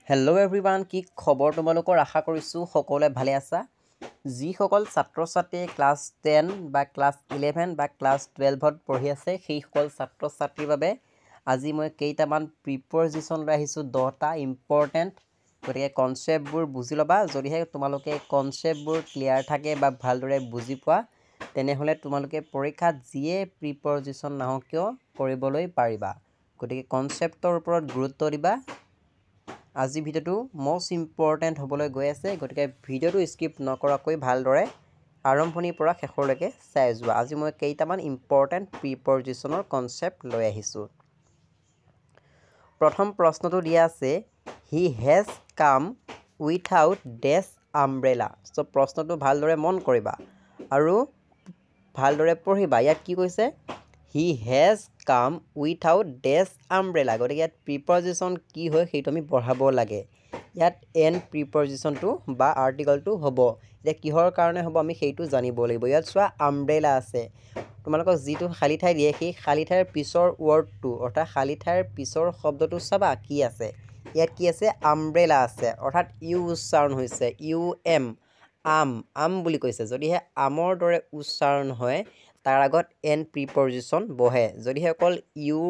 Hello' everyone, কি খবৰ তোমালোকৰ? আশা কৰিছোঁ সকলোৱে ভালে আছা। যিসকল ছাত্ৰ ছাত্ৰীয়ে ক্লাছ 10 বা ক্লাছ 11 বা ক্লাছ 12ত পঢ়ি আছে সেইসকল ছাত্ৰ ছাত্ৰীৰ বাবে আজি মই কেইটামান প্ৰিপ'জিশ্যন লৈ আহিছোঁ, 10টা ইম্পৰ্টেণ্ট। গতিকে কনচেপ্টবোৰ বুজি ল'বা। যদিহে তোমালোকে কনচেপ্টবোৰ ক্লিয়াৰ থাকে বা ভালদৰে বুজি পোৱা, তেনেহ'লে তোমালোকে পৰীক্ষাত যিয়ে প্ৰিপ'জিশ্যন নাহক কিয় কৰিবলৈ পাৰিবা। গতিকে কনচেপ্টৰ ওপৰত গুৰুত্ব দিবা। আজি ভিডিঅ'টো মষ্ট ইম্পৰ্টেণ্ট হ'বলৈ গৈ আছে, গতিকে ভিডিঅ'টো স্কিপ নকৰাকৈ ভালদৰে আৰম্ভণিৰ পৰা শেষলৈকে চাই যোৱা। আজি মই কেইটামান ইম্পৰ্টেণ্ট প্ৰিপ'জিশ্যনৰ কনচেপ্ট লৈ আহিছোঁ। প্ৰথম প্ৰশ্নটো দিয়া আছে, হি হেজ কাম উইথাউট ডেছ আমব্ৰেলা। চ' প্ৰশ্নটো ভালদৰে মন কৰিবা আৰু ভালদৰে পঢ়িবা। ইয়াত কি কৈছে? হি হেজ কাম উইথাউট ডেছ আমব্ৰেলা। গতিকে ইয়াত প্ৰিপ'জিশ্যন কি হয় সেইটো আমি পঢ়াব লাগে। ইয়াত এন প্ৰিপ'জিশ্যনটো বা আৰ্টিকলটো হ'ব। এতিয়া কিহৰ কাৰণে হ'ব আমি সেইটো জানিব লাগিব। ইয়াত চোৱা, আমব্ৰেলা আছে। তোমালোকক যিটো খালী ঠাই দিয়ে সেই খালী ঠাইৰ পিছৰ ৱৰ্ডটো অৰ্থাৎ খালী ঠাইৰ পিছৰ শব্দটো চাবা কি আছে। ইয়াত কি আছে? আমব্ৰেলা আছে, অৰ্থাৎ ইউ উচ্চাৰণ হৈছে, ইউ এম, আম বুলি কৈছে। যদিহে আমৰ দৰে উচ্চাৰণ হয় তাৰ আগত এন প্ৰিপ'জিশ্যন বহে। যদিহে অকল ইউ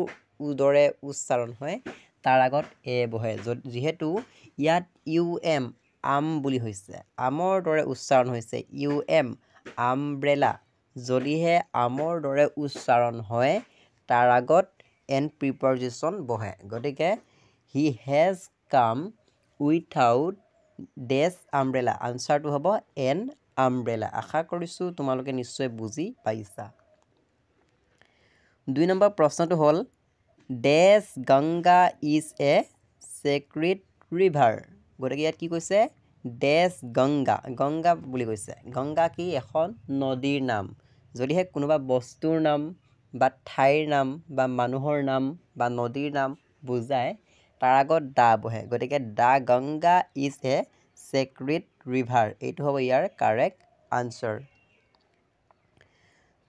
দৰে উচ্চাৰণ হয় তাৰ আগত এ বহে। যিহেতু ইয়াত ইউ এম, আম বুলি হৈছে, আমৰ দৰে উচ্চাৰণ হৈছে, ইউ এম আমব্ৰেলা। যদিহে আমৰ দৰে উচ্চাৰণ হয় তাৰ আগত এন প্ৰিপ'জিশ্যন বহে। গতিকে হি হেজ কাম উইথাউট ডেছ আমব্ৰেলা, আনচাৰটো হ'ব এন আমব্ৰেলা। আশা কৰিছোঁ তোমালোকে নিশ্চয় বুজি পাইছা। 2 নম্বৰ প্ৰশ্নটো হ'ল, the Ganga is a sacred river. গতিকে ইয়াত কি কৈছে? ডেছ গংগা, গংগা বুলি কৈছে। গংগা কি? এখন নদীৰ নাম। যদিহে কোনোবা বস্তুৰ নাম বা ঠাইৰ নাম বা মানুহৰ নাম বা নদীৰ নাম বুজায় তাৰ আগত দা বহে। গতিকে the Ganga is a sacred river, এইটো হ'ব ইয়াৰ কাৰেক্ট আনচাৰ।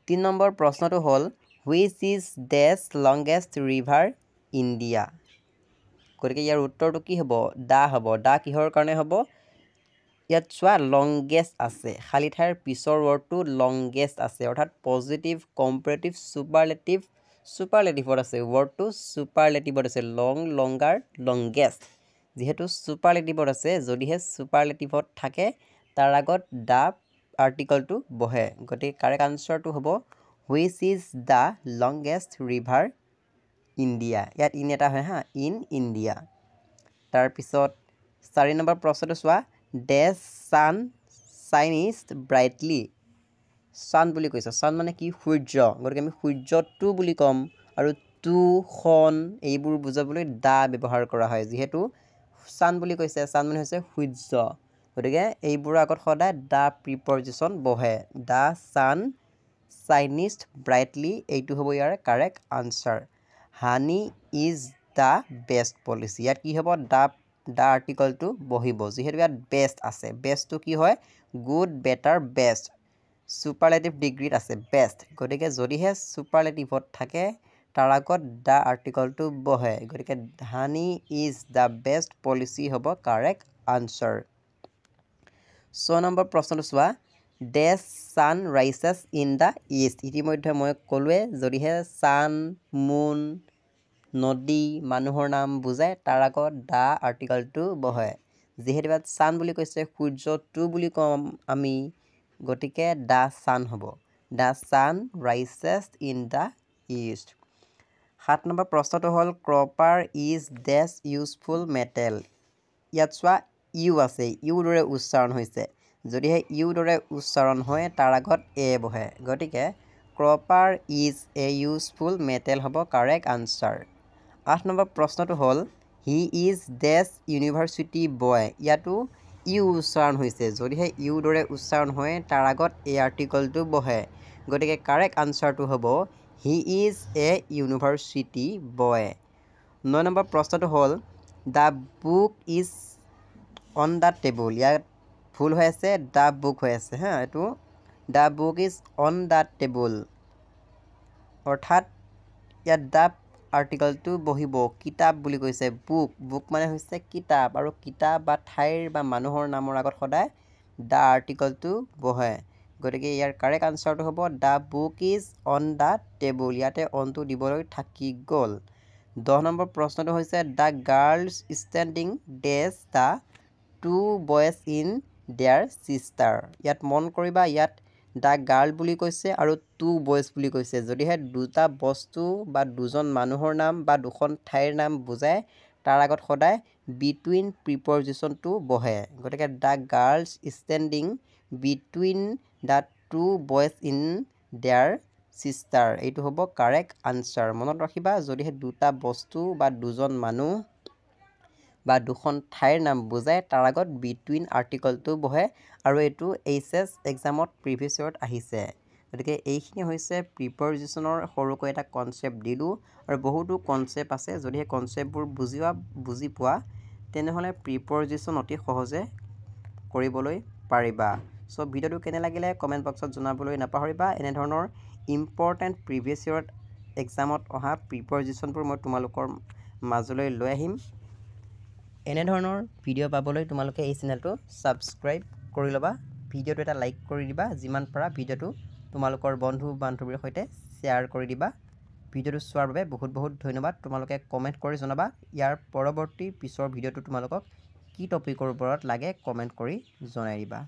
3 নম্বৰ প্ৰশ্নটো হ'ল, which is the longest river India. গতিকে ইয়াৰ উত্তৰটো কি হ'ব? দা হ'ব। দা কিহৰ কাৰণে হ'ব? ইয়াত চোৱা, লংগেষ্ট আছে, খালী ঠাইৰ পিছৰ ৱৰ্ডটো লংগেষ্ট আছে, অৰ্থাৎ পজিটিভ কম্পেৰেটিভ চুপাৰলেটিভত আছে। ৱৰ্ডটো চুপাৰলেটিভত আছে, লং, লংগাৰ, লংগেষ্ট। যিহেতু চুপাৰলেটিভত আছে, যদিহে চুপাৰলেটিভত থাকে তাৰ আগত দা আৰ্টিকলটো বহে। গতিকে কাৰেক্ট আনচাৰটো হ'ব which is the longest river India. ইয়াত ইন এটা হয় হা, ইন ইণ্ডিয়া। তাৰপিছত 4 নম্বৰ প্ৰশ্নটো চোৱা, ডেছ ছান চাইনিষ্ট ব্ৰাইটলি। ছান বুলি কৈছে, ছান মানে কি? সূৰ্য। গতিকে আমি সূৰ্যটো বুলি ক'ম, আৰু টু, খন এইবোৰ বুজাবলৈ দা ব্যৱহাৰ কৰা হয়। যিহেতু ছান বুলি কৈছে, ছান মানে হৈছে সূৰ্য, গতিকে এইবোৰৰ আগত সদায় দা প্ৰিপ'জিশ্যন বহে। দা ছান চাইনিষ্ট ব্ৰাইটলি, এইটো হ'ব ইয়াৰ কাৰেক্ট আনচাৰ। হানি ইজ দ্য বেষ্ট পলিচি। ইয়াত কি হ'ব? দা আৰ্টিকলটো বহিব। যিহেতু ইয়াত বেষ্ট আছে, বেষ্টটো কি হয়? Good, better, best. চুপাৰলেটিভ ডিগ্ৰীত আছে বেষ্ট। গতিকে যদিহে চুপাৰলেটিভত থাকে তাৰ আগত দা আৰ্টিকলটো বহে। গতিকে হানি ইজ দ্য বেষ্ট পলিচি হ'ব কাৰেক্ট আনচাৰ। 6 নম্বৰ প্ৰশ্নটো চোৱা, ডেছ San rises in the east. ইতিমধ্যে মই ক'লোৱে, যদিহে ছান, মুন, নদী, মানুহৰ নাম বুজায় তাৰ আগত দা আৰ্টিকলটো বহে। যিহেতু ইয়াত ছান বুলি কৈছে, সূৰ্যটো বুলি ক'ম আমি, গতিকে দা ছান হ'ব। The sun rises in the east. 7 নম্বৰ প্ৰশ্নটো হ'ল, copper is the useful metal. ইয়াত চোৱা, ইউ আছে, ইউ দৰে উচ্চাৰণ হৈছে। যদিহে ইউ দৰে উচ্চাৰণ হয় তাৰ আগত এ বহে। গতিকে copper is a useful metal হ'ব কাৰেক্ট আনচাৰ। 8 নম্বৰ প্ৰশ্নটো হ'ল, হি ইজ ডেছ ইউনিভাৰ্চিটি বয়। ইয়াতো ইউ উচ্চাৰণ হৈছে। যদিহে ইউ দৰে উচ্চাৰণ হয় তাৰ আগত এ আৰ্টিকলটো বহে। গতিকে কাৰেক্ট আনচাৰটো হ'ব he is a university boy. 9 number প্ৰশ্নটো হ'ল, the book is on the table. ইয়াত ভুল হৈ আছে, দ্য বুক হৈ আছে হা, এইটো the book is on the table, অৰ্থাৎ ইয়াত দ্য আৰ্টিকলটো বহিব কিতাপ বুলি কৈছে বুক বুক মানে হৈছে কিতাপ আৰু কিতাপ বা ঠাইৰ বা মানুহৰ নামৰ আগত সদায় দ্য আৰ্টিকলটো বহে গতিকে ইয়াৰ কাৰেক্ট আনচাৰটো হ'ব the book is on the table ইয়াতে অনটো দিবলৈ থাকি গ'ল 10 নম্বৰ প্ৰশ্নটো হৈছে the girls standing dash the two boys in their sister ইয়াত মন কৰিবা ইয়াত দ্য গাৰ্ল বুলি কৈছে আৰু টু বয়েজ বুলি কৈছে যদিহে দুটা বস্তু বা দুজন মানুহৰ নাম বা দুখন ঠাইৰ নাম বুজায় তাৰ আগত সদায় বিটুইন প্ৰিপজিশ্যনটো বহে গতিকে the girls standing between the two boys in their sister এইটো হ'ব কাৰেক্ট আনচাৰ মনত ৰাখিবা যদিহে দুটা বস্তু বা দুজন মানুহ বা দুখন ঠাইৰ নাম বুজায় তাৰ আগত বিটুইন আৰ্টিকলটো বহে আৰু এইটো এইচএছ এক্সামত প্ৰিভিয়াছ ইয়েৰত আহিছে গতিকে এইখিনি হৈছে প্ৰিপজিশ্যনৰ সৰুকৈ এটা কনচেপ্ট দিলোঁ আৰু বহুতো কনচেপ্ট আছে যদিহে কনচেপ্টবোৰ বুজি পোৱা তেনেহ'লে প্ৰিপজিশ্যন অতি সহজে কৰিবলৈ পাৰিবা চ' ভিডিঅ'টো কেনে লাগিলে কমেণ্ট বক্সত জনাবলৈ নাপাহৰিবা এনেধৰণৰ ইম্পৰ্টেণ্ট প্ৰিভিয়াছ ইয়েৰত এক্সামত অহা প্ৰিপজিশ্যনবোৰ মই তোমালোকৰ মাজলৈ লৈ আহিম এনেধৰণৰ ভিডিঅ' পাবলৈ তোমালোকে এই চেনেলটো ছাবস্ক্ৰাইব কৰি ল'বা ভিডিঅ'টো এটা লাইক কৰি দিবা যিমান পাৰা ভিডিঅ'টো তোমালোকৰ বন্ধু বান্ধৱীৰ সৈতে শ্বেয়াৰ কৰি দিবা ভিডিঅ'টো চোৱাৰ বাবে বহুত বহুত ধন্যবাদ তোমালোকে কমেণ্ট কৰি জনাবা ইয়াৰ পৰৱৰ্তী পিছৰ ভিডিঅ'টো তোমালোকক কি টপিকৰ ওপৰত লাগে কমেণ্ট কৰি জনাই দিবা